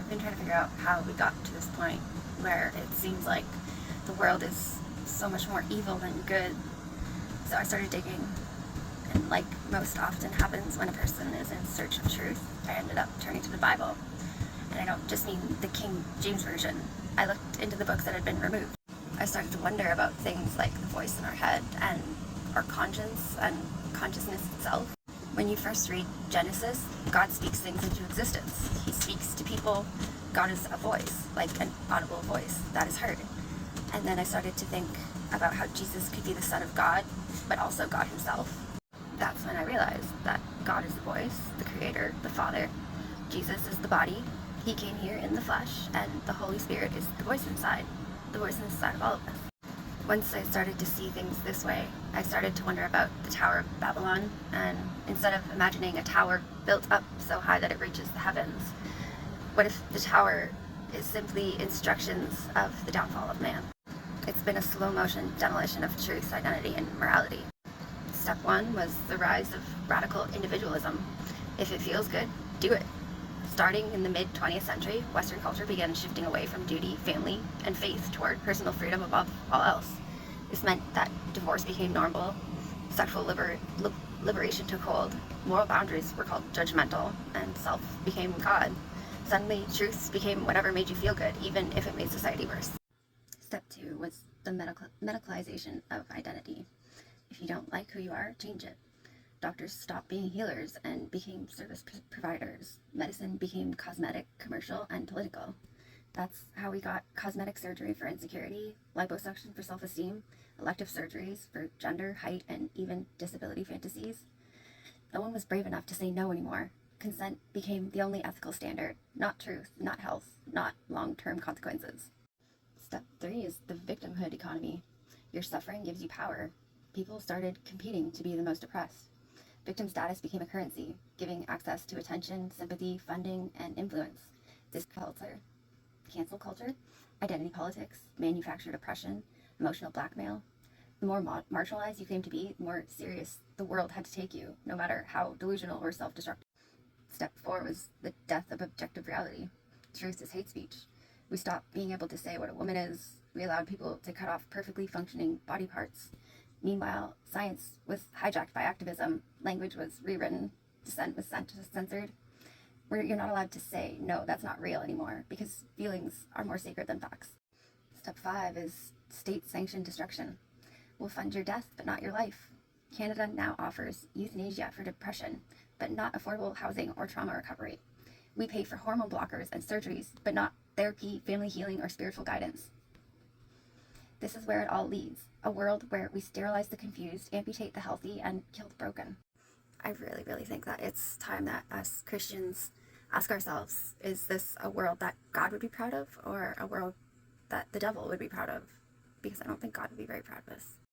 I've been trying to figure out how we got to this point where it seems like the world is so much more evil than good. So I started digging, and like most often happens when a person is in search of truth, I ended up turning to the Bible. And I don't just mean the King James Version. I looked into the books that had been removed. I started to wonder about things like the voice in our head and our conscience and consciousness itself. When you first read Genesis, God speaks things into existence. He speaks to people. God is a voice, like an audible voice that is heard. And then I started to think about how Jesus could be the Son of God, but also God himself. That's when I realized that God is the voice, the Creator, the Father. Jesus is the body. He came here in the flesh, and the Holy Spirit is the voice inside of all of us. Once I started to see things this way, I started to wonder about the Tower of Babylon, and instead of imagining a tower built up so high that it reaches the heavens, what if the tower is simply instructions of the downfall of man? It's been a slow motion demolition of truth, identity, and morality. Step one was the rise of radical individualism. If it feels good, do it. Starting in the mid-20th century, Western culture began shifting away from duty, family, and faith toward personal freedom above all else. This meant that divorce became normal, sexual liberation took hold, moral boundaries were called judgmental, and self became God. Suddenly, truths became whatever made you feel good, even if it made society worse. Step two was the medicalization of identity. If you don't like who you are, change it. Doctors stopped being healers and became service providers. Medicine became cosmetic, commercial, and political. That's how we got cosmetic surgery for insecurity, liposuction for self-esteem, elective surgeries for gender, height, and even disability fantasies. No one was brave enough to say no anymore. Consent became the only ethical standard, not truth, not health, not long-term consequences. Step three is the victimhood economy. Your suffering gives you power. People started competing to be the most oppressed. Victim status became a currency, giving access to attention, sympathy, funding, and influence. This cancel culture, identity politics, manufactured oppression, emotional blackmail. The more marginalized you claim to be, the more serious the world had to take you, no matter how delusional or self-destructive. Step four was the death of objective reality. Truth is hate speech. We stopped being able to say what a woman is. We allowed people to cut off perfectly functioning body parts. Meanwhile, science was hijacked by activism, language was rewritten, dissent was censored. You're not allowed to say, no, that's not real anymore, because feelings are more sacred than facts. Step five is state-sanctioned destruction. We'll fund your death, but not your life. Canada now offers euthanasia for depression, but not affordable housing or trauma recovery. We pay for hormone blockers and surgeries, but not therapy, family healing, or spiritual guidance. This is where it all leads, a world where we sterilize the confused, amputate the healthy, and kill the broken. I really, really think that it's time that us Christians ask ourselves, is this a world that God would be proud of, or a world that the devil would be proud of? Because I don't think God would be very proud of us.